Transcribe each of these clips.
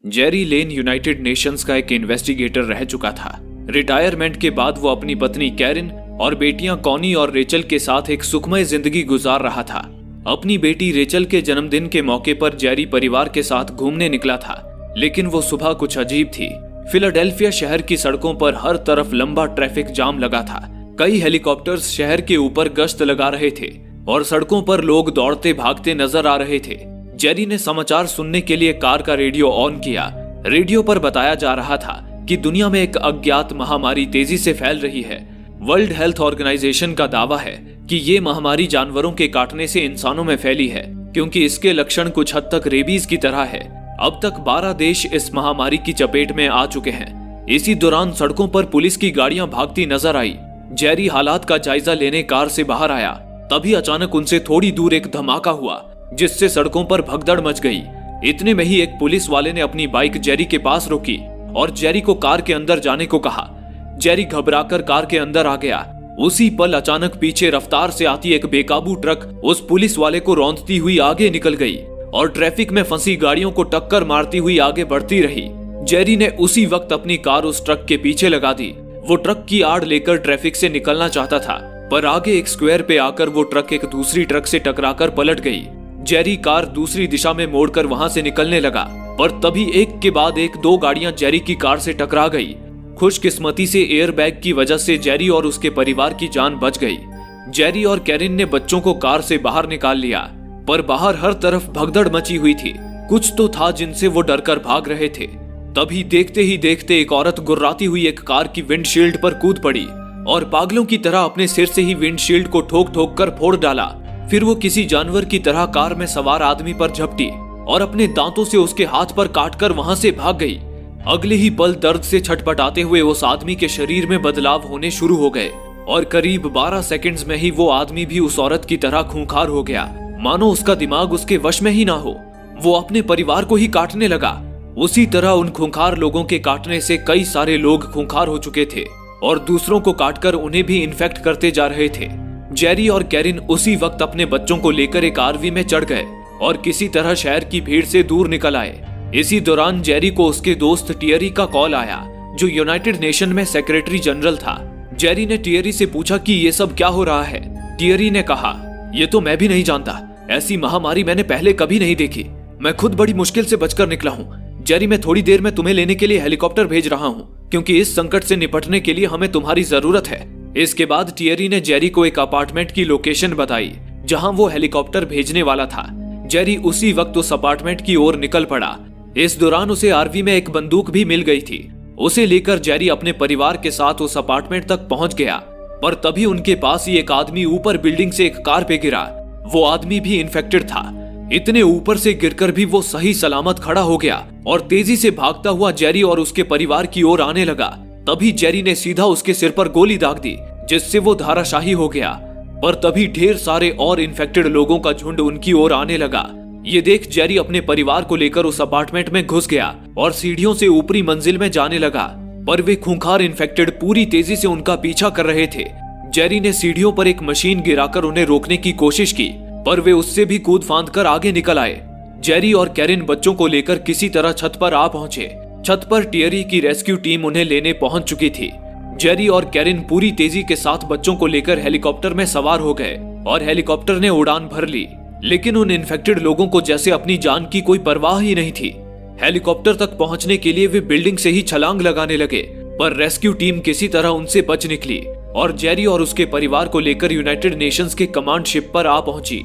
Jerry लेन United Nations का एक investigator रह चुका था। रिटायरमेंट के बाद वो अपनी पत्नी कैरिन और बेटियां कॉनी और रेचल के साथ एक सुखमय जिंदगी गुजार रहा था। अपनी बेटी रेचल के जन्मदिन के मौके पर जेरी परिवार के साथ घूमने निकला था, लेकिन वो सुबह कुछ अजीब थी। फिलाडेल्फिया शहर की सड़कों पर हर तरफ लंबा ट्रैफिक जाम लगा था। कई हेलीकॉप्टर्स शहर के ऊपर गश्त लगा रहे थे और सड़कों पर लोग दौड़ते भागते नजर आ रहे थे। जेरी ने समाचार सुनने के लिए कार का रेडियो ऑन किया। रेडियो पर बताया जा रहा था कि दुनिया में एक अज्ञात महामारी तेजी से फैल रही है। वर्ल्ड हेल्थ ऑर्गेनाइजेशन का दावा है कि ये महामारी जानवरों के काटने से इंसानों में फैली है, क्योंकि इसके लक्षण कुछ हद तक रेबीज की तरह है। अब तक 12 देश इस महामारी की चपेट में आ चुके हैं। इसी दौरान सड़कों पर पुलिस की गाड़ियां भागती नजर आई। जेरी हालात का जायजा लेने कार से बाहर आया, तभी अचानक उनसे थोड़ी दूर एक धमाका हुआ, जिससे सड़कों पर भगदड़ मच गई। इतने में ही एक पुलिस वाले ने अपनी बाइक जेरी के पास रोकी और जेरी को कार के अंदर जाने को कहा। जेरी घबराकर कार के अंदर आ गया। उसी पल अचानक पीछे रफ्तार से आती एक बेकाबू ट्रक उस पुलिस वाले को रौंदती हुई आगे निकल गई और ट्रैफिक में फंसी गाड़ियों को टक्कर मारती हुई आगे बढ़ती रही। जेरी ने उसी वक्त अपनी कार उस ट्रक के पीछे लगा दी। वो ट्रक की आड़ लेकर ट्रैफिक से निकलना चाहता था, पर आगे एक स्क्वायर पे आकर वो ट्रक एक दूसरी ट्रक से टकराकर पलट गई। जेरी कार दूसरी दिशा में मोड़कर वहां से निकलने लगा, पर तभी एक के बाद एक 2 गाड़ियां जेरी की कार से टकरा गई। खुशकिस्मती से एयरबैग की वजह से जेरी और उसके परिवार की जान बच गई। जेरी और कैरिन ने बच्चों को कार से बाहर निकाल लिया, पर बाहर हर तरफ भगदड़ मची हुई थी। कुछ तो था जिनसे वो डरकर भाग रहे थे। तभी देखते ही देखते एक औरत गुर्राती हुई एक कार की विंडशील्ड पर कूद पड़ी और पागलों की तरह अपने सिर से ही विंडशील्ड को ठोक ठोक कर फोड़ डाला। फिर वो किसी जानवर की तरह कार में सवार आदमी पर झपटी और अपने दांतों से उसके हाथ पर काटकर वहां से भाग गई। अगले ही पल दर्द से छटपटाते हुए उस आदमी के शरीर में बदलाव होने शुरू हो गए और करीब 12 सेकंड्स में ही वो आदमी भी उस औरत की तरह खूंखार हो गया, मानो उसका दिमाग उसके वश में ही ना हो। वो अपने परिवार को ही काटने लगा। उसी तरह उन खूंखार लोगों के काटने से कई सारे लोग खूंखार हो चुके थे और दूसरों को काटकर उन्हें भी इन्फेक्ट करते जा रहे थे। जेरी और कैरिन उसी वक्त अपने बच्चों को लेकर एक आरवी में चढ़ गए और किसी तरह शहर की भीड़ से दूर निकल आए। इसी दौरान जेरी को उसके दोस्त टियरी का कॉल आया, जो यूनाइटेड नेशन में सेक्रेटरी जनरल था। जेरी ने टियरी से पूछा कि ये सब क्या हो रहा है। टियरी ने कहा, ये तो मैं भी नहीं जानता, ऐसी महामारी मैंने पहले कभी नहीं देखी। मैं खुद बड़ी मुश्किल से बचकर निकला हूँ। जेरी, मैं थोड़ी देर में तुम्हें लेने के लिए हेलीकॉप्टर भेज रहा हूँ, क्योंकि इस संकट से निपटने के लिए हमें तुम्हारी जरूरत है। इसके बाद टियरी ने जेरी को एक अपार्टमेंट की लोकेशन बताई, जहां वो हेलीकॉप्टर भेजने वाला था। जेरी उसी वक्त उस अपार्टमेंट की ओर निकल पड़ा। इस दौरान उसे आरवी में एक बंदूक भी मिल गई थी। उसे लेकर जेरी अपने परिवार के साथ उस अपार्टमेंट तक पहुंच गया, पर तभी उनके पास ही एक आदमी ऊपर बिल्डिंग से एक कार पे गिरा। वो आदमी भी इन्फेक्टेड था। इतने ऊपर से गिरकर भी वो सही सलामत खड़ा हो गया और तेजी से भागता हुआ जेरी और उसके परिवार की ओर आने लगा। तभी जेरी ने सीधा उसके सिर पर गोली दाग दी, जिससे वो धाराशाही हो गया। पर तभी ढेर सारे और इन्फेक्टेड लोगों का झुंड उनकी ओर आने लगा। ये देख जेरी अपने परिवार को लेकर उस अपार्टमेंट में घुस गया और सीढ़ियों से ऊपरी मंजिल में जाने लगा, पर वे खूंखार इन्फेक्टेड पूरी तेजी से उनका पीछा कर रहे थे। जेरी ने सीढ़ियों पर एक मशीन गिराकर उन्हें रोकने की कोशिश की, पर वे उससे भी कूद फांद कर आगे निकल आए। जेरी और कैरिन बच्चों को लेकर किसी तरह छत पर आ पहुंचे। छत पर टियरी की रेस्क्यू टीम उन्हें लेने पहुंच चुकी थी। जेरी और कैरिन पूरी तेजी के साथ बच्चों को लेकर हेलीकॉप्टर में सवार हो गए और हेलीकॉप्टर ने उड़ान भर ली, लेकिन उन इन्फेक्टेड लोगों को जैसे अपनी जान की कोई परवाह ही नहीं थी। हेलीकॉप्टर तक पहुंचने के लिए वे बिल्डिंग से ही छलांग लगाने लगे, पर रेस्क्यू टीम किसी तरह उनसे बच निकली और जेरी और उसके परिवार को लेकर यूनाइटेड नेशंस के कमांड शिप पर आ पहुंची।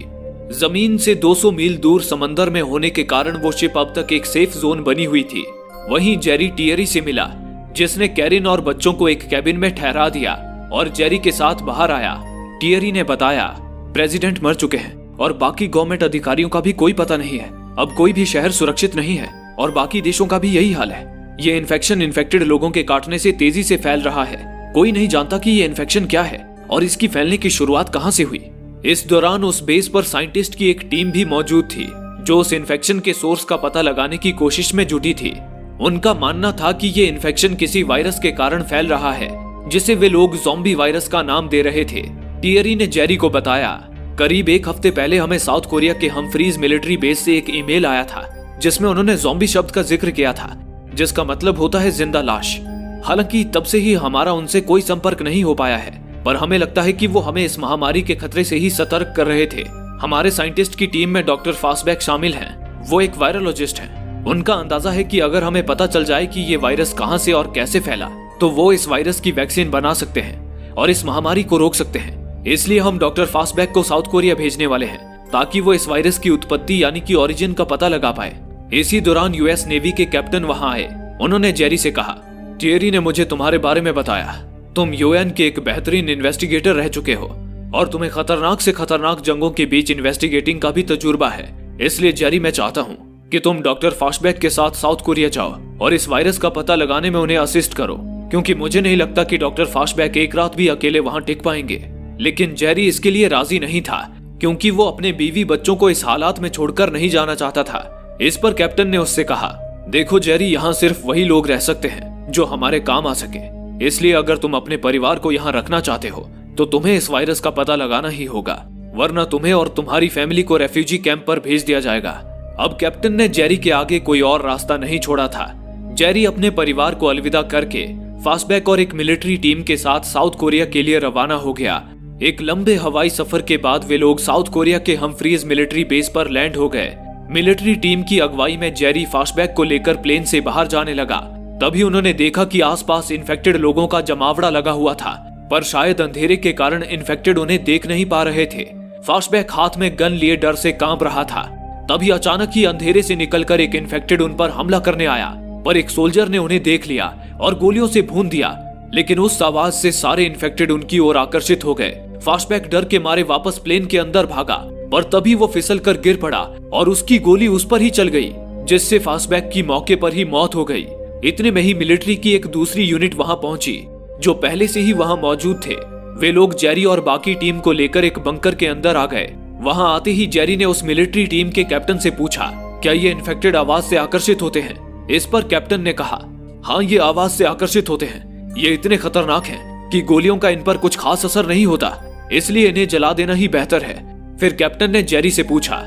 जमीन से 200 मील दूर समंदर में होने के कारण वो शिप अब तक एक सेफ जोन बनी हुई थी। वहीं जेरी टियरी से मिला, जिसने कैरिन और बच्चों को एक कैबिन में ठहरा दिया और जेरी के साथ बाहर आया। टियरी ने बताया, प्रेसिडेंट मर चुके हैं और बाकी गवर्नमेंट अधिकारियों का भी कोई पता नहीं है। अब कोई भी शहर सुरक्षित नहीं है और बाकी देशों का भी यही हाल है। ये इन्फेक्शन इन्फेक्टेड लोगों के काटने से तेजी से फैल रहा है। कोई नहीं जानता कि ये इन्फेक्शन क्या है और इसकी फैलने की शुरुआत कहां से हुई। इस दौरान उस बेस पर साइंटिस्ट की एक टीम भी मौजूद थी, जो उस इन्फेक्शन के सोर्स का पता लगाने की कोशिश में जुटी थी। उनका मानना था कि ये इन्फेक्शन किसी वायरस के कारण फैल रहा है, जिसे वे लोग ज़ॉम्बी वायरस का नाम दे रहे थे। टियरी ने जेरी को बताया, करीब 1 हफ्ते पहले हमें साउथ कोरिया के हम्फ्रीज मिलिट्री बेस से एक ईमेल आया था, जिसमें उन्होंने ज़ॉम्बी शब्द का जिक्र किया था, जिसका मतलब होता है जिंदा लाश। हालांकि तब से ही हमारा उनसे कोई संपर्क नहीं हो पाया है, पर हमें लगता है कि वो हमें इस महामारी के खतरे से ही सतर्क कर रहे थे। हमारे साइंटिस्ट की टीम में डॉक्टर फास्टबैक शामिल हैं। वो एक वायरोलॉजिस्ट हैं। उनका अंदाजा है कि अगर हमें पता चल जाए कि ये वायरस कहां से और कैसे फैला, तो वो इस वायरस की वैक्सीन बना सकते हैं और इस महामारी को रोक सकते हैं। इसलिए हम डॉक्टर फास्टबैक को साउथ कोरिया भेजने वाले हैं, ताकि वो इस वायरस की उत्पत्ति यानी कि ओरिजिन का पता लगा पाए। इसी दौरान यूएस नेवी के कैप्टन वहां आए। उन्होंने जेरी से कहा, जेरी ने मुझे तुम्हारे बारे में बताया। तुम यूएन के एक बेहतरीन इन्वेस्टिगेटर रह चुके हो और तुम्हें खतरनाक से खतरनाक जंगों के बीच इन्वेस्टिगेटिंग का भी तजुर्बा है। इसलिए जेरी, मैं चाहता हूँ कि तुम डॉक्टर फास्टबैक के साथ साउथ कोरिया जाओ और इस वायरस का पता लगाने में उन्हें असिस्ट करो, क्योंकि मुझे नहीं लगता कि डॉक्टर फास्टबैक एक रात भी अकेले वहां टिक पाएंगे। लेकिन जेरी इसके लिए राजी नहीं था, क्योंकि वो अपने बीवी बच्चों को इस हालात में छोड़कर नहीं जाना चाहता था। इस पर कैप्टन ने उससे कहा, देखो जेरी, यहाँ सिर्फ वही लोग रह सकते हैं जो हमारे काम आ सके। इसलिए अगर तुम अपने परिवार को यहाँ रखना चाहते हो तो तुम्हें इस वायरस का पता लगाना ही होगा, वरना तुम्हें और तुम्हारी फैमिली को रेफ्यूजी कैंप पर भेज दिया जाएगा। अब कैप्टन ने जेरी के आगे कोई और रास्ता नहीं छोड़ा था। जेरी अपने परिवार को अलविदा करके फास्टबैक और एक मिलिट्री टीम के साथ साउथ कोरिया के लिए रवाना हो गया। एक लंबे हवाई सफर के बाद वे लोग साउथ कोरिया के हम्फ्रीज मिलिट्री बेस पर लैंड हो गए। मिलिट्री टीम की अगुवाई में जेरी फास्टबैक को लेकर प्लेन से बाहर जाने लगा। तभी उन्होंने देखा कि आसपास इन्फेक्टेड लोगों का जमावड़ा लगा हुआ था, पर शायद अंधेरे के कारण इन्फेक्टेड उन्हें देख नहीं पा रहे थे। फास्टबैक हाथ में गन लिए डर से कांप रहा था। तभी अचानक ही अंधेरे से निकलकर एक इन्फेक्टेड उन पर हमला करने आया, पर एक सोल्जर ने उन्हें देख लिया और गोलियों से भून दिया। लेकिन उस आवाज से सारे इन्फेक्टेड उनकी ओर आकर्षित हो गए। फास्टबैक डर के मारे वापस प्लेन के अंदर भागा, पर तभी वो फिसल कर गिर पड़ा और उसकी गोली उस पर ही चल गई, जिससे फास्टबैक की मौके पर ही मौत हो गई। इतने में ही मिलिट्री की एक दूसरी यूनिट वहां पहुंची, जो पहले से ही वहां मौजूद थे। वे लोग जेरी और बाकी टीम को लेकर एक बंकर के अंदर आ गए। वहां आते ही जेरी ने उस मिलिट्री टीम के कैप्टन से पूछा, क्या ये इन्फेक्टेड आवाज से आकर्षित होते हैं? इस पर कैप्टन ने कहा, हाँ, ये आवाज से आकर्षित होते हैं। ये इतने खतरनाक हैं कि गोलियों का इन पर कुछ खास असर नहीं होता, इसलिए इन्हें जला देना ही बेहतर है। फिर कैप्टन ने जेरी से पूछा,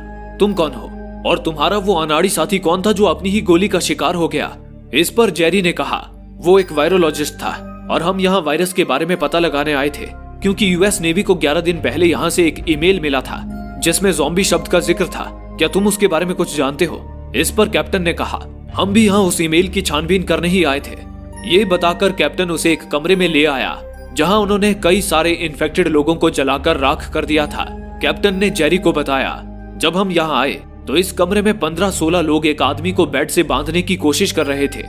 तुम कौन हो और तुम्हारा वो अनाड़ी साथी कौन था जो अपनी ही गोली का शिकार हो गया? इस पर जेरी ने कहा, वो एक वायरोलॉजिस्ट था और हम यहाँ वायरस के बारे में पता लगाने आए थे, क्योंकि यूएस नेवी को 11 दिन पहले यहाँ से एक ईमेल मिला था जिसमें ज़ॉम्बी शब्द का जिक्र था। क्या तुम उसके बारे में कुछ जानते हो? इस पर कैप्टन ने कहा, हम भी यहाँ उस ईमेल की छानबीन करने ही आए थे। ये बताकर कैप्टन उसे एक कमरे में ले आया, जहाँ उन्होंने कई सारे इन्फेक्टेड लोगों को जलाकर राख कर दिया था। कैप्टन ने जेरी को बताया, जब हम यहाँ आए तो इस कमरे में 15-16 लोग एक आदमी को बेड से बांधने की कोशिश कर रहे थे।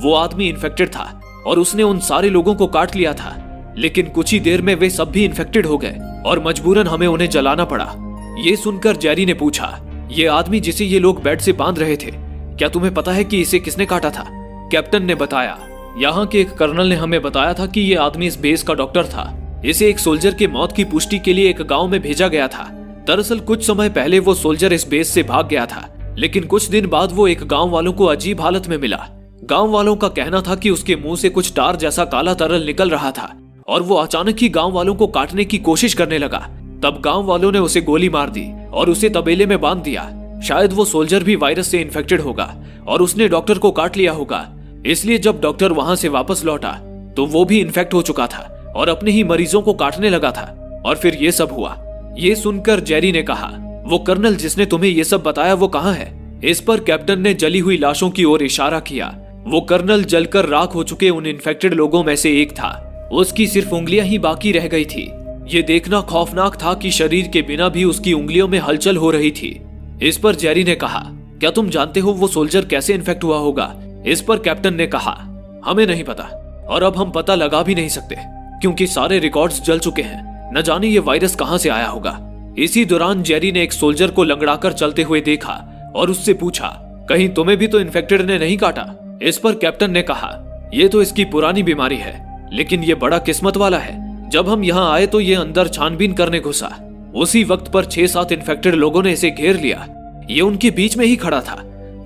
वो आदमी इन्फेक्टेड था और उसने उन सारे लोगों को काट लिया था, लेकिन कुछ ही देर में वे सब भी इन्फेक्टेड हो गए और मजबूरन हमें उन्हें जलाना पड़ा। ये सुनकर जेरी ने पूछा, ये आदमी जिसे ये लोग बेड से बांध रहे थे, क्या तुम्हें पता है कि इसे किसने काटा था? कैप्टन ने बताया, यहाँ के एक कर्नल ने हमें बताया था कि ये आदमी इस बेस का डॉक्टर था। इसे एक सोल्जर के मौत की पुष्टि के लिए एक गांव में भेजा गया था। दरअसल कुछ समय पहले वो सोल्जर इस बेस से भाग गया था, लेकिन कुछ दिन बाद वो एक गांव वालों को अजीब हालत में मिला। गांव वालों का कहना था कि उसके मुंह से कुछ टार जैसा काला तरल निकल रहा था और वो अचानक ही गांव वालों को काटने की कोशिश करने लगा। तब गांव वालों ने उसे गोली मार दी और उसे तबेले में बांध दिया। शायद वो सोल्जर भी वायरस से इन्फेक्टेड होगा और उसने डॉक्टर को काट लिया होगा। इसलिए जब डॉक्टर वहां से वापस लौटा तो वो भी इन्फेक्ट हो चुका था और अपने ही मरीजों को काटने लगा था, और फिर ये सब हुआ। ये सुनकर जेरी ने कहा, वो कर्नल जिसने तुम्हें ये सब बताया वो कहाँ है? इस पर कैप्टन ने जली हुई लाशों की ओर इशारा किया। वो कर्नल जलकर राख हो चुके उन इन्फेक्टेड लोगों में से एक था। उसकी सिर्फ उंगलियां ही बाकी रह गई थी। ये देखना खौफनाक था कि शरीर के बिना भी उसकी उंगलियों में हलचल हो रही थी। इस पर जेरी ने कहा, क्या तुम जानते हो वो सोल्जर कैसे इन्फेक्ट हुआ होगा? इस पर कैप्टन ने कहा, हमें नहीं पता और अब हम पता लगा भी नहीं सकते, क्योंकि सारे रिकॉर्ड्स जल चुके हैं। न जाने ये वायरस कहां से आया होगा। इसी दौरान जेरी ने एक सोल्जर को लंगड़ाकर चलते हुए देखा और उससे पूछा, कहीं तुम्हें भी तो इन्फेक्टेड ने नहीं काटा? इस पर कैप्टन ने कहा, ये तो इसकी पुरानी बीमारी है, लेकिन ये बड़ा किस्मत वाला है। जब हम यहाँ आए तो ये अंदर छानबीन करने घुसा। उसी वक्त पर 6-7 इन्फेक्टेड लोगों ने इसे घेर लिया। ये उनके बीच में ही खड़ा था,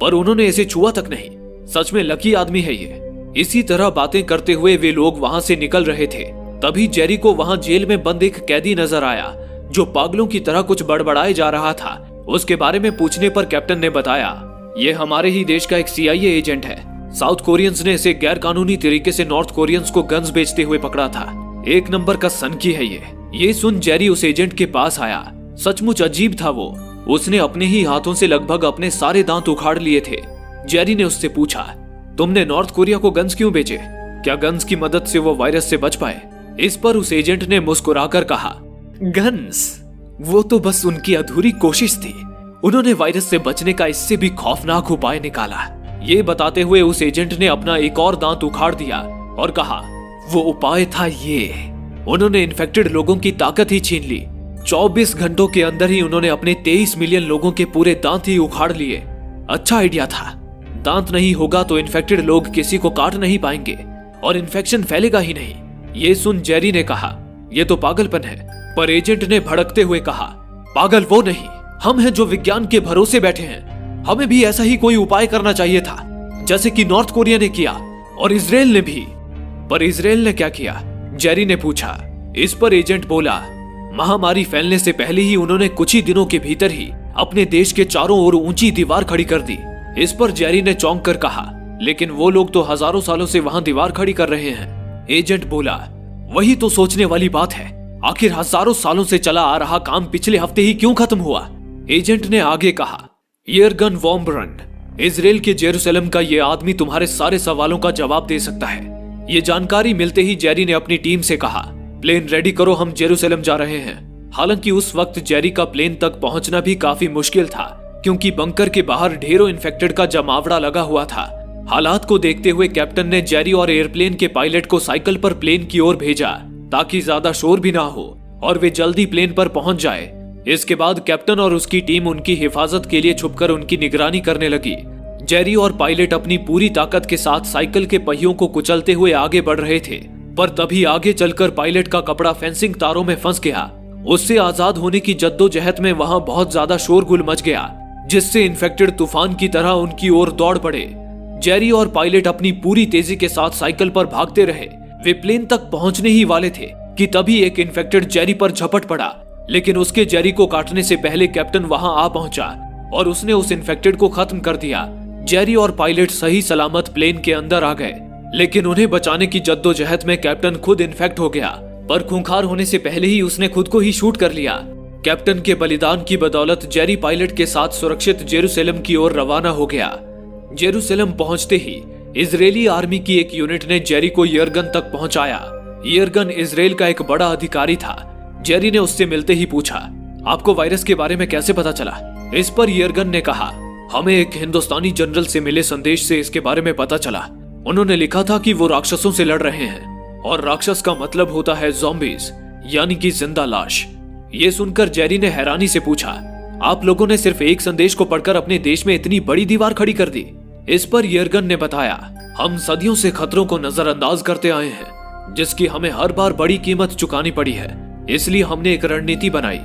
पर उन्होंने इसे छुआ तक नहीं। सच में लकी आदमी है ये। इसी तरह बातें करते हुए वे लोग वहां से निकल रहे थे। तभी जेरी को वहां जेल में बंद एक कैदी नजर आया, जो पागलों की तरह कुछ बड़बड़ाए जा रहा था। उसके बारे में पूछने पर कैप्टन ने बताया, ये हमारे ही देश का एक CIA एजेंट है। साउथ कोरियंस ने इसे गैर कानूनी तरीके से नॉर्थ कोरियंस को गन्स बेचते हुए पकड़ा था। एक नंबर का सनकी है ये सुन जेरी उस एजेंट के पास आया। सचमुच अजीब था वो। उसने अपने ही हाथों से लगभग अपने सारे दांत उखाड़ लिए थे। जेरी ने उससे पूछा, तुमने नॉर्थ कोरिया को गन्स क्यों बेचे? क्या गन्स की मदद से वो वायरस से बच पाए? इस पर उस एजेंट ने मुस्कुराकर कहा, गन्स वो तो बस उनकी अधूरी कोशिश थी। उन्होंने वायरस से बचने का इससे भी खौफनाक उपाय निकाला। ये बताते हुए उस एजेंट ने अपना एक और दांत उखाड़ दिया और कहा, वो उपाय था ये। उन्होंने इन्फेक्टेड लोगों की ताकत ही छीन ली। 24 घंटों के अंदर ही उन्होंने अपने 23 मिलियन लोगों के पूरे दांत ही उखाड़ लिए। अच्छा आइडिया था। दांत नहीं होगा तो इन्फेक्टेड लोग किसी को काट नहीं पाएंगे और इन्फेक्शन फैलेगा ही नहीं। ये सुन जेरी ने कहा, ये तो पागलपन है। पर एजेंट ने भड़कते हुए कहा, पागल वो नहीं, हम हैं जो विज्ञान के भरोसे बैठे हैं। हमें भी ऐसा ही कोई उपाय करना चाहिए था, जैसे कि नॉर्थ कोरिया ने किया और इजराइल ने भी। पर इजराइल ने क्या किया? जेरी ने पूछा। इस पर एजेंट बोला, महामारी फैलने से पहले ही उन्होंने कुछ ही दिनों के भीतर ही अपने देश के चारों ओर ऊंची दीवार खड़ी कर दी। इस पर जेरी ने चौंक कर कहा, लेकिन वो लोग तो हजारों सालों से वहां दीवार खड़ी कर रहे हैं। एजेंट बोला, वही तो सोचने वाली बात है। आखिर हजारों सालों से चला आ रहा काम पिछले हफ्ते ही क्यों खत्म हुआ? एजेंट ने आगे कहा, यर्गन वॉन ब्रंड, इजराइल के जेरूसलम का ये आदमी तुम्हारे सारे सवालों का जवाब दे सकता है। ये जानकारी मिलते ही जेरी ने अपनी टीम से कहा, प्लेन रेडी करो, हम जेरूसलम जा रहे हैं। हालांकि उस वक्त जेरी का प्लेन तक पहुंचना भी काफी मुश्किल था, क्योंकि बंकर के बाहर ढेरों इन्फेक्टेड का जमावड़ा लगा हुआ था। हालात को देखते हुए कैप्टन ने जेरी और एयरप्लेन के पायलट को साइकिल पर प्लेन की ओर भेजा, ताकि ज्यादा शोर भी ना हो और वे जल्दी प्लेन पर पहुंच जाए। इसके बाद कैप्टन और उसकी टीम उनकी हिफाजत के लिए छुपकर उनकी निगरानी करने लगी। जेरी और पायलट अपनी पूरी ताकत के साथ साइकिल के पहियों को कुचलते हुए आगे बढ़ रहे थे, पर तभी आगे चलकर पायलट का कपड़ा फेंसिंग तारों में फंस गया। उससे आजाद होने की जद्दोजहद में वहां बहुत ज्यादा शोरगुल मच गया, जिससे इन्फेक्टेड तूफान की तरह उनकी ओर दौड़ पड़े। जेरी और पायलट अपनी पूरी तेजी के साथ साइकिल पर भागते रहे। वे प्लेन तक पहुंचने ही वाले थे कि तभी एक इन्फेक्टेड जेरी पर झपट पड़ा, लेकिन उसके जेरी को काटने से पहले कैप्टन वहां आ पहुंचा और उसने उस इन्फेक्टेड को खत्म कर दिया। जेरी और पायलट सही सलामत प्लेन के अंदर आ गए, लेकिन उन्हें बचाने की जद्दोजहद में कैप्टन खुद इन्फेक्ट हो गया, पर खूंखार होने से पहले ही उसने खुद को ही शूट कर लिया। कैप्टन के बलिदान की बदौलत जेरी पायलट के साथ सुरक्षित जेरूसलम की ओर रवाना हो गया। जेरूसलम पहुंचते ही इजरायली आर्मी की एक यूनिट ने जेरी को यर्गन तक पहुंचाया। यर्गन इजराइल का एक बड़ा अधिकारी था। जेरी ने उससे मिलते ही पूछा, आपको वायरस के बारे में कैसे पता चला? इस पर यर्गन ने कहा, हमें एक हिंदुस्तानी जनरल से मिले संदेश से इसके बारे में पता चला। उन्होंने लिखा था कि वो राक्षसों से लड़ रहे हैं और राक्षस का मतलब होता है ज़ॉम्बीज, यानी कि जिंदा लाश। ये सुनकर जेरी ने हैरानी से पूछा, आप लोगों ने सिर्फ एक संदेश को पढ़कर अपने देश में इतनी बड़ी दीवार खड़ी कर दी? इस पर यर्गन ने बताया, हम सदियों से खतरों को नजरअंदाज करते आए हैं, जिसकी हमें हर बार बड़ी कीमत चुकानी पड़ी है। इसलिए हमने एक रणनीति बनाई।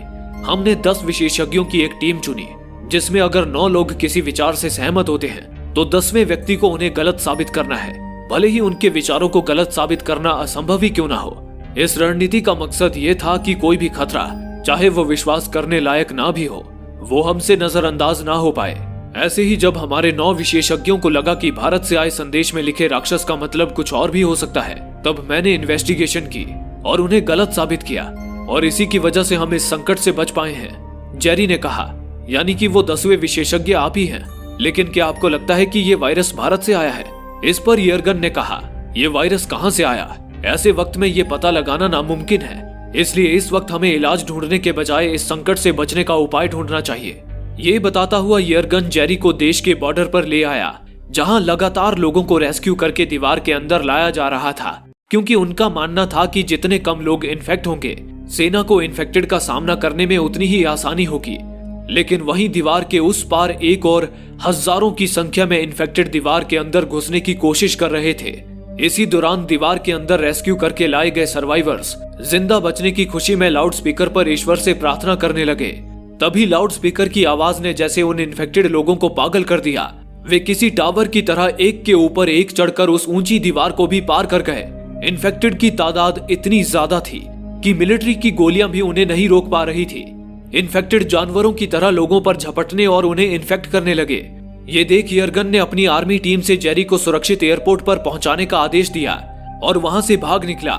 हमने 10 विशेषज्ञों की एक टीम चुनी, जिसमें अगर 9 लोग किसी विचार से सहमत होते हैं तो 10वें व्यक्ति को उन्हें गलत साबित करना है, भले ही उनके विचारों को गलत साबित करना असंभव ही क्यों ना हो। इस रणनीति का मकसद ये था कि कोई भी खतरा, चाहे वो विश्वास करने लायक ना भी हो, वो हमसे नजरअंदाज ना हो पाए। ऐसे ही जब हमारे 9 विशेषज्ञों को लगा कि भारत से आए संदेश में लिखे राक्षस का मतलब कुछ और भी हो सकता है, तब मैंने इन्वेस्टिगेशन की और उन्हें गलत साबित किया, और इसी की वजह से हम इस संकट से बच पाए हैं। जेरी ने कहा, यानी कि वो 10वें विशेषज्ञ आप ही हैं। लेकिन क्या आपको लगता है कि ये वायरस भारत से आया है? इस पर यर्गन ने कहा, ये वायरस कहां से आया, ऐसे वक्त में ये पता लगाना नामुमकिन है। इसलिए इस वक्त हमें इलाज ढूंढने के बजाय इस संकट से बचने का उपाय ढूंढना चाहिए। ये बताता हुआ यर्गन जेरी को देश के बॉर्डर पर ले आया, जहां लगातार लोगों को रेस्क्यू करके दीवार के अंदर लाया जा रहा था, क्योंकि उनका मानना था कि जितने कम लोग इन्फेक्ट होंगे, सेना को इन्फेक्टेड का सामना करने में उतनी ही आसानी होगी। लेकिन वहीं दीवार के उस पार एक और हजारों की संख्या में इन्फेक्टेड दीवार के अंदर घुसने की कोशिश कर रहे थे। इसी दौरान दीवार के अंदर रेस्क्यू करके लाए गए सर्वाइवर्स जिंदा बचने की खुशी में लाउड स्पीकर पर ईश्वर से प्रार्थना करने लगे। तभी लाउड स्पीकर की आवाज ने जैसे उन इन्फेक्टेड लोगों को पागल कर दिया। वे किसी टावर की तरह एक के ऊपर एक चढ़कर उस ऊंची दीवार को भी पार कर गए। इन्फेक्टेड की तादाद इतनी ज्यादा थी कि मिलिट्री की गोलियां भी उन्हें नहीं रोक पा रही थी। इन्फेक्टेड जानवरों की तरह लोगों पर झपटने और उन्हें इन्फेक्ट करने लगे। ये देख यर्गन ने अपनी आर्मी टीम से जेरी को सुरक्षित एयरपोर्ट पर पहुंचाने का आदेश दिया और वहां से भाग निकला।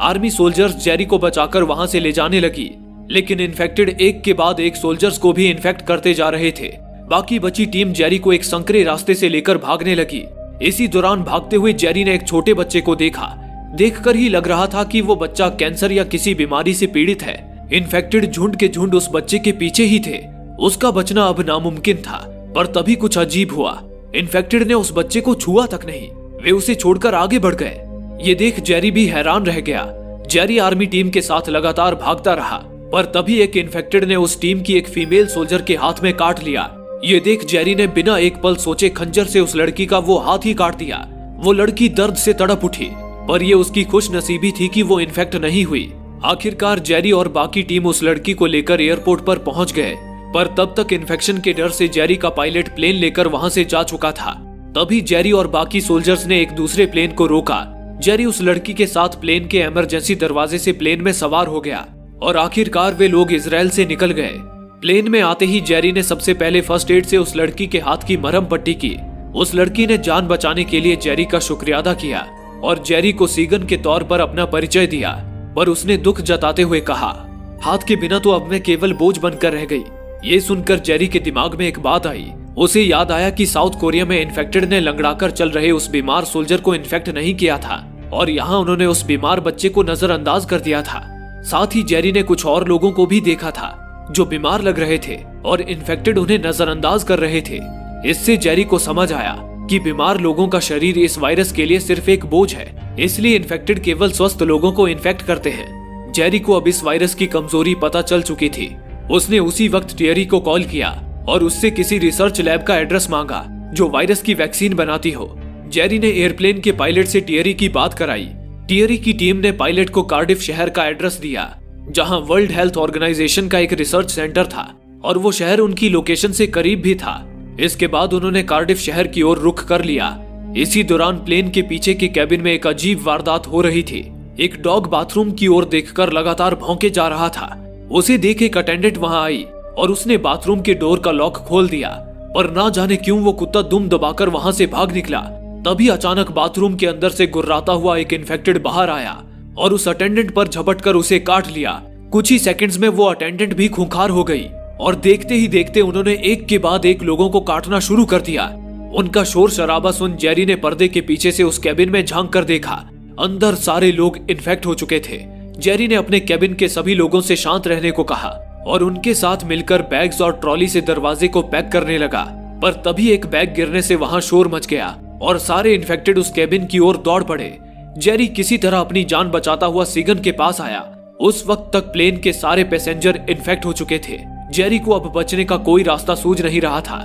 आर्मी सोल्जर्स जेरी को बचाकर वहां से ले जाने लगी, लेकिन इन्फेक्टेड एक के बाद एक सोल्जर्स को भी इन्फेक्ट करते जा रहे थे। बाकी बची टीम जेरी को एक संकरे रास्ते से लेकर भागने लगी। इसी दौरान भागते हुए जेरी ने एक छोटे बच्चे को देखा। देखकर ही लग रहा था कि वो बच्चा कैंसर या किसी बीमारी से पीड़ित है। इन्फेक्टेड झुंड के झुंड उस बच्चे के पीछे ही थे। उसका बचना अब नामुमकिन था, पर तभी कुछ अजीब हुआ। इन्फेक्टेड ने उस बच्चे को छुआ तक नहीं, वे उसे छोड़कर आगे बढ़ गए। ये देख जेरी भी हैरान रह गया। जेरी आर्मी टीम के साथ लगातार भागता रहा, पर तभी एक इन्फेक्टेड ने उस टीम की एक फीमेल सोल्जर के हाथ में काट लिया। ये देख जेरी ने बिना एक पल सोचे खंजर से उस लड़की का वो हाथ ही काट दिया। वो लड़की दर्द से तड़प उठी, पर ये उसकी खुश नसीबी थी कि वो इन्फेक्ट नहीं हुई। आखिरकार जेरी और बाकी टीम उस लड़की को लेकर एयरपोर्ट पर पहुंच गए, पर तब तक इन्फेक्शन के डर से जेरी का पायलट प्लेन लेकर वहां से जा चुका था। तभी जेरी और बाकी सोल्जर्स ने एक दूसरे प्लेन को रोका। जेरी उस लड़की के साथ प्लेन के इमरजेंसी दरवाजे से प्लेन में सवार हो गया और आखिरकार वे लोग इजराइल से निकल गए। प्लेन में आते ही जेरी ने सबसे पहले फर्स्ट एड से उस लड़की के हाथ की मरहम पट्टी की। उस लड़की ने जान बचाने के लिए जेरी का शुक्रिया अदा किया और जेरी को सीगन के तौर पर अपना परिचय दिया, पर उसने दुख जताते हुए कहा, हाथ के बिना तो अब मैं केवल बोझ बनकर रह गई। ये सुनकर जेरी के दिमाग में एक बात आई। उसे याद आया कि साउथ कोरिया में इन्फेक्टेड ने लंगड़ाकर चल रहे उस बीमार सोल्जर को इन्फेक्ट नहीं किया था और यहाँ उन्होंने उस बीमार बच्चे को नजरअंदाज कर दिया था। साथ ही जेरी ने कुछ और लोगों को भी देखा था जो बीमार लग रहे थे और इन्फेक्टेड उन्हें नजरअंदाज कर रहे थे। इससे जेरी को समझ आया कि बीमार लोगों का शरीर इस वायरस के लिए सिर्फ एक बोझ है, इसलिए इन्फेक्टेड केवल स्वस्थ लोगों को इन्फेक्ट करते हैं। जेरी को अब इस वायरस की कमजोरी पता चल चुकी थी। उसने उसी वक्त टियरी को कॉल किया और उससे किसी रिसर्च लैब का एड्रेस मांगा जो वायरस की वैक्सीन बनाती हो। जेरी ने एयरप्लेन के पायलट से टियरी की बात कराई। टियरी की टीम ने पायलट को कार्डिफ शहर का एड्रेस दिया, जहां वर्ल्ड हेल्थ ऑर्गेनाइजेशन का एक रिसर्च सेंटर था और वो शहर उनकी लोकेशन से करीब भी था। इसके बाद उन्होंने कार्डिफ शहर की ओर रुख कर लिया। इसी दौरान प्लेन के पीछे के कैबिन में एक अजीब वारदात हो रही थी। एक डॉग बाथरूम की ओर देखकर लगातार भौंके जा रहा था। उसे देख एक अटेंडेंट वहां आई और उसने बाथरूम के डोर का लॉक खोल दिया, पर ना जाने क्यों वो कुत्ता दुम दबाकर वहां से भाग निकला। तभी अचानक बाथरूम के अंदर से गुर्राता हुआ एक इन्फेक्टेड बाहर आया और उस अटेंडेंट पर झपटकर उसे काट लिया। कुछ ही सेकंड्स में वो अटेंडेंट भी खूंखार हो गई और देखते ही देखते उन्होंने एक के बाद एक लोगों को काटना शुरू कर दिया। उनका शोर शराबा सुन जेरी ने पर्दे के पीछे से उस कैबिन में झांक कर देखा। अंदर सारे लोग इन्फेक्ट हो चुके थे। जेरी ने अपने कैबिन के सभी लोगों से शांत रहने को कहा और उनके साथ मिलकर बैग्स और ट्रॉली से दरवाजे को पैक करने लगा, पर तभी एक बैग गिरने से वहां शोर मच गया और सारे इन्फेक्टेड उस कैबिन की ओर दौड़ पड़े। जेरी किसी तरह अपनी जान बचाता हुआ सीगन के पास आया। उस वक्त तक प्लेन के सारे पैसेंजर इन्फेक्ट हो चुके थे। जेरी को अब बचने का कोई रास्ता सूझ नहीं रहा था।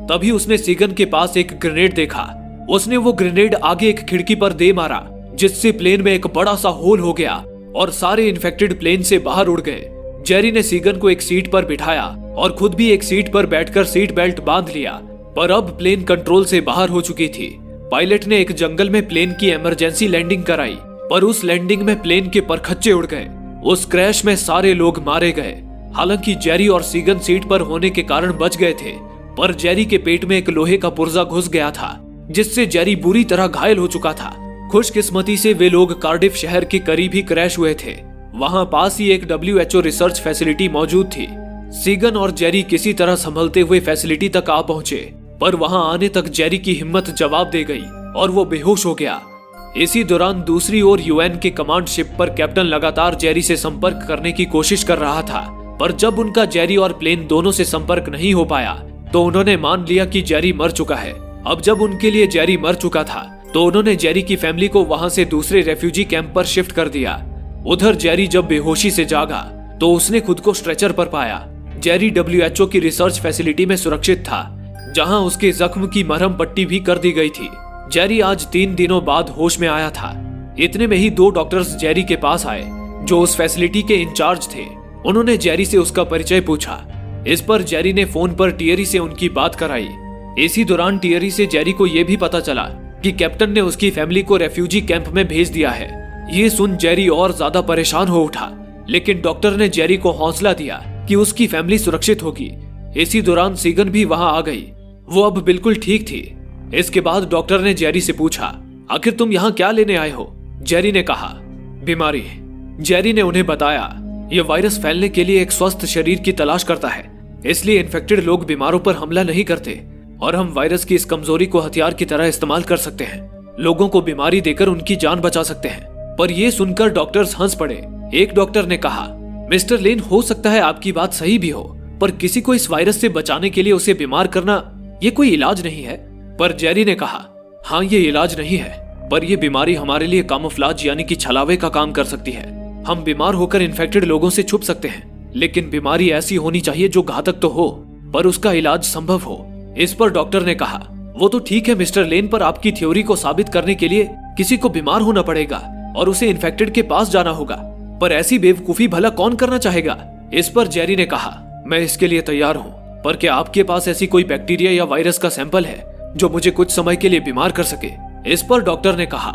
तभी उसने सीगन के पास एक ग्रेनेड देखा। उसने वो ग्रेनेड आगे एक खिड़की पर दे मारा, जिससे प्लेन में एक बड़ा सा होल हो गया और सारे इन्फेक्टेड प्लेन से बाहर उड़ गए। जेरी ने सीगन को एक सीट पर बिठाया और खुद भी एक सीट पर बैठकर सीट बेल्ट बांध लिया, पर अब प्लेन कंट्रोल से बाहर हो चुकी थी। पायलट ने एक जंगल में प्लेन की इमरजेंसी लैंडिंग कराई, पर उस लैंडिंग में प्लेन के परखच्चे उड़ गए। उस क्रैश में सारे लोग मारे गए। हालांकि जेरी और सीगन सीट पर होने के कारण बच गए थे, पर जेरी के पेट में एक लोहे का पुर्जा घुस गया था, जिससे जेरी बुरी तरह घायल हो चुका था। खुशकिस्मती से वे लोग कार्डिफ शहर के करीब ही क्रैश हुए थे। वहां पास ही एक WHO रिसर्च फैसिलिटी मौजूद थी। सीगन और जेरी किसी तरह संभलते हुए फैसिलिटी तक आ पहुंचे, पर वहां आने तक जेरी की हिम्मत जवाब दे गई और वो बेहोश हो गया। इसी दौरान दूसरी ओर UN के कमांड शिप पर कैप्टन लगातार जेरी से संपर्क करने की कोशिश कर रहा था, पर जब उनका जेरी और प्लेन दोनों से संपर्क नहीं हो पाया तो उन्होंने मान लिया कि जेरी मर चुका है। अब जब उनके लिए जेरी मर चुका था तो उन्होंने जेरी की फैमिली को वहां से दूसरे रेफ्यूजी कैंप पर शिफ्ट कर दिया। उधर जेरी जब बेहोशी से जागा तो उसने खुद को स्ट्रेचर पर पाया। जेरी WHO की रिसर्च फैसिलिटी में सुरक्षित था, जहां उसके जख्म की मरहम पट्टी भी कर दी गई थी। जेरी आज 3 दिनों बाद होश में आया था। इतने में ही 2 डॉक्टर्स जेरी के पास आए जो उस फैसिलिटी के इंचार्ज थे। उन्होंने जेरी से उसका परिचय पूछा। इस पर जेरी ने फोन पर टियरी से उनकी बात कराई। इसी दौरान टियरी से जेरी को यह भी पता चला कि कैप्टन ने उसकी फैमिली को रेफ्यूजी कैंप में भेज दिया है। ये सुन जेरी और ज्यादा परेशान हो उठा, लेकिन डॉक्टर ने जेरी को हौसला दिया कि उसकी फैमिली सुरक्षित होगी। इसी दौरान सीगन भी वहां आ गई। वो अब बिल्कुल ठीक थी। इसके बाद डॉक्टर ने जेरी से पूछा, आखिर तुम यहाँ क्या लेने आए हो? जेरी ने कहा, बीमारी। जेरी ने उन्हें बताया, यह वायरस फैलने के लिए एक स्वस्थ शरीर की तलाश करता है, इसलिए इन्फेक्टेड लोग बीमारों पर हमला नहीं करते और हम वायरस की इस कमजोरी को हथियार की तरह इस्तेमाल कर सकते हैं, लोगों को बीमारी देकर उनकी जान बचा सकते हैं। पर यह सुनकर डॉक्टर्स हंस पड़े। एक डॉक्टर ने कहा, मिस्टर लेन, हो सकता है आपकी बात सही भी हो, पर किसी को इस वायरस से बचाने के लिए उसे बीमार करना ये कोई इलाज नहीं है। पर जेरी ने कहा, हाँ ये इलाज नहीं है, पर यह बीमारी हमारे लिए कामोफ्लाज यानी कि छलावे का काम कर सकती है। हम बीमार होकर इन्फेक्टेड लोगों से छुप सकते हैं, लेकिन बीमारी ऐसी होनी चाहिए जो घातक तो हो पर उसका इलाज संभव हो। इस पर डॉक्टर ने कहा, वो तो ठीक है मिस्टर लेन, पर आपकी थ्योरी को साबित करने के लिए किसी को बीमार होना पड़ेगा और उसे इन्फेक्टेड के पास जाना होगा, पर ऐसी बेवकूफी भला कौन करना चाहेगा? इस पर जेरी ने कहा, मैं इसके लिए तैयार हूँ, पर क्या आपके पास ऐसी कोई बैक्टीरिया या वायरस का सैंपल है जो मुझे कुछ समय के लिए बीमार कर सके? इस पर डॉक्टर ने कहा,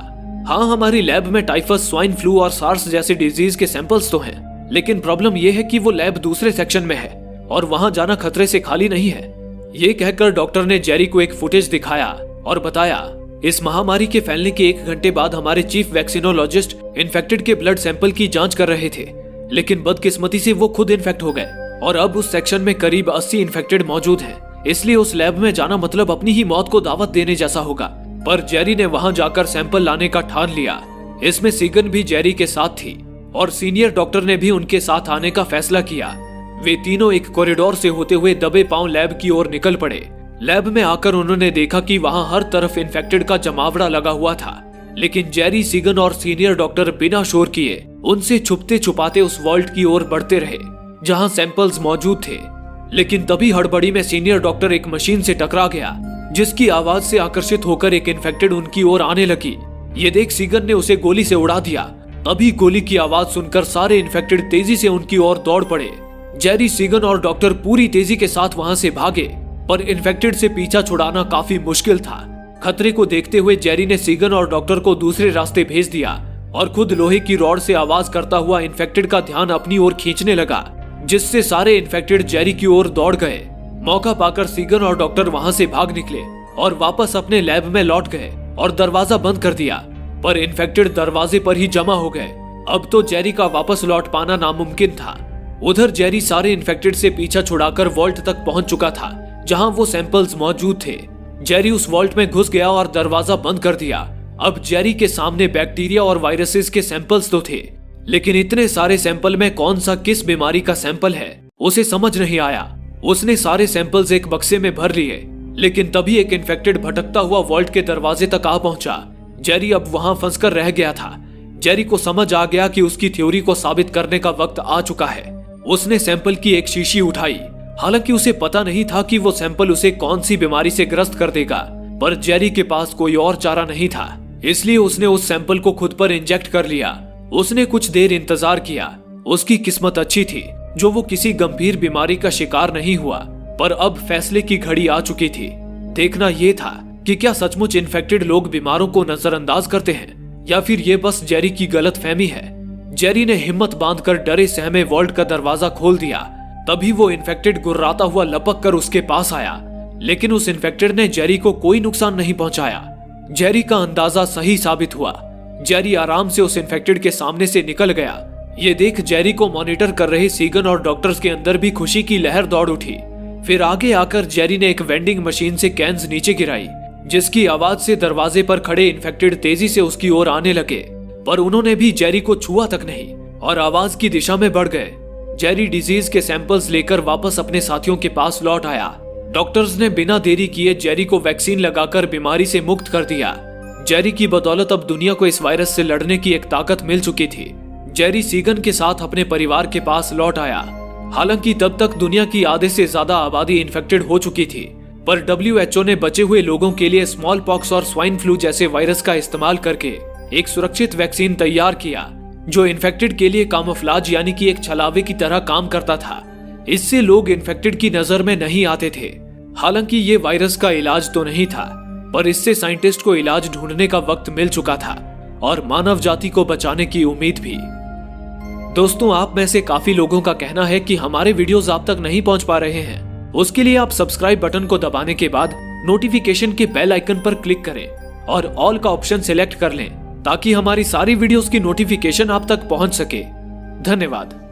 हाँ हमारी लैब में टाइफस, स्वाइन फ्लू और सार्स जैसे डिजीज के सैंपल्स तो हैं, लेकिन प्रॉब्लम यह है कि वो लैब दूसरे सेक्शन में है और वहां जाना खतरे से खाली नहीं है। ये कहकर डॉक्टर ने जेरी को एक फुटेज दिखाया और बताया, इस महामारी के फैलने के 1 घंटे बाद हमारे चीफ वैक्सीनोलॉजिस्ट इन्फेक्टेड के ब्लड सैंपल की जांच कर रहे थे, लेकिन बदकिस्मती से वो खुद इन्फेक्ट हो गए और अब उस सेक्शन में करीब 80 इन्फेक्टेड मौजूद हैं। इसलिए उस लैब में जाना मतलब अपनी ही मौत को दावत देने जैसा होगा। पर जेरी ने वहां जाकर सैंपल लाने का ठान लिया। इसमें सीगन भी जेरी के साथ थी और सीनियर डॉक्टर ने भी उनके साथ आने का फैसला किया। वे तीनों एक कॉरिडोर से होते हुए दबे पांव लैब की ओर निकल पड़े। लैब में आकर उन्होंने देखा कि वहां हर तरफ इन्फेक्टेड का जमावड़ा लगा हुआ था, लेकिन जेरी, सीगन और सीनियर डॉक्टर बिना शोर किए उनसे छुपते छुपाते उस वॉल्ट की ओर बढ़ते रहे जहां सैंपल्स मौजूद थे। लेकिन तभी हड़बड़ी में सीनियर डॉक्टर एक मशीन से टकरा गया, जिसकी आवाज से आकर्षित होकर एक इन्फेक्टेड उनकी ओर आने लगी। ये देख सीगन ने उसे गोली से उड़ा दिया। तभी गोली की आवाज सुनकर सारे इन्फेक्टेड तेजी से उनकी ओर दौड़ पड़े। जेरी, सीगन और डॉक्टर पूरी तेजी के साथ वहां से भागे, पर इन्फेक्टेड से पीछा छुड़ाना काफी मुश्किल था। खतरे को देखते हुए जेरी ने सीगन और डॉक्टर को दूसरे रास्ते भेज दिया और खुद लोहे की रॉड से आवाज करता हुआ इन्फेक्टेड का ध्यान अपनी ओर खींचने लगा, जिससे सारे इन्फेक्टेड जेरी की ओर दौड़ गए। मौका पाकर सीगन और डॉक्टर वहां से भाग निकले और वापस अपने लैब में लौट गए और दरवाजा बंद कर दिया, पर इन्फेक्टेड दरवाजे पर ही जमा हो गए। अब तो जेरी का वापस लौट पाना नामुमकिन था। उधर जेरी सारे इन्फेक्टेड से पीछा छुड़ाकर वॉल्ट तक पहुंच चुका था जहां वो सैंपल्स मौजूद थे। जेरी उस वॉल्ट में घुस गया और दरवाजा बंद कर दिया। अब जेरी के सामने बैक्टीरिया और वायरसेस के सैंपल्स तो थे, लेकिन इतने सारे सैंपल में कौन सा किस बीमारी का सैंपल है उसे समझ नहीं आया। उसने सारे सैंपल्स एक बक्से में भर लिए, लेकिन तभी एक इन्फेक्टेड भटकता हुआ वॉल्ट के दरवाजे तक आ पहुंचा। जेरी अब वहां फंसकर रह गया था। जेरी को समझ आ गया कि उसकी थ्योरी को साबित करने का वक्त आ चुका है। उसने सैंपल की एक शीशी उठाई। हालांकि उसे पता नहीं था कि वो सैंपल उसे कौन सी बीमारी से ग्रस्त कर देगा, पर जेरी के पास कोई और चारा नहीं था, इसलिए उसने उस सैंपल को खुद पर इंजेक्ट कर लिया। उसने कुछ देर इंतजार किया। उसकी किस्मत अच्छी थी जो वो किसी गंभीर बीमारी का शिकार नहीं हुआ, पर अब फैसले की घड़ी आ चुकी थी। देखना यह था कि क्या सचमुच इन्फेक्टेड लोग बीमारों को नजरअंदाज करते हैं या फिर ये बस जेरी की गलतफहमी है। जेरी ने हिम्मत बांधकर डरे सहमे वॉल्ट का दरवाजा खोल दिया। तभी वो इन्फेक्टेड गुर्राता हुआ लपक कर उसके पास आया, लेकिन उस इन्फेक्टेड ने जेरी को कोई नुकसान नहीं पहुंचाया। जेरी का अंदाजा सही साबित हुआ। जेरी आराम से उस इन्फेक्टेड के सामने से निकल गया। ये देख जेरी को मॉनिटर कर रहे सीगन और डॉक्टर्स के अंदर भी खुशी की लहर दौड़ उठी। फिर आगे आकर जेरी ने एक वेंडिंग मशीन से कैन्स नीचे गिराई, जिसकी आवाज से दरवाजे पर खड़े इन्फेक्टेड तेजी से उसकी ओर आने लगे, पर उन्होंने भी जेरी को छुआ तक नहीं और आवाज की दिशा में बढ़ गए। जेरी डिजीज के सैंपल्स लेकर वापस अपने साथियों के पास लौट आया। डॉक्टर्स ने बिना देरी किए जेरी को वैक्सीन लगाकर बीमारी से मुक्त कर दिया। जेरी की बदौलत अब दुनिया को इस वायरस से लड़ने की एक ताकत मिल चुकी थी। जेरी सीगन के साथ अपने परिवार के पास लौट आया। हालांकि तब तक दुनिया की आधे से ज्यादा आबादी इन्फेक्टेड हो चुकी थी, पर WHO ने बचे हुए लोगों के लिए स्मॉल पॉक्स और स्वाइन फ्लू जैसे वायरस का इस्तेमाल करके एक सुरक्षित वैक्सीन तैयार किया, जो इन्फेक्टेड के लिए कामोफ्लाज यानी कि एक छलावे की तरह काम करता था। इससे लोग इन्फेक्टेड की नजर में नहीं आते थे। हालांकि ये वायरस का इलाज तो नहीं था, पर इससे साइंटिस्ट को इलाज ढूंढने का वक्त मिल चुका था और मानव जाति को बचाने की उम्मीद भी। दोस्तों, आप में से काफी लोगों का कहना है कि हमारे वीडियोस आप तक नहीं पहुंच पा रहे हैं। उसके लिए आप सब्सक्राइब बटन को दबाने के बाद नोटिफिकेशन के बेल आइकन पर क्लिक करें और ऑल का ऑप्शन सिलेक्ट कर लें ताकि हमारी सारी वीडियोस की नोटिफिकेशन आप तक पहुंच सके। धन्यवाद।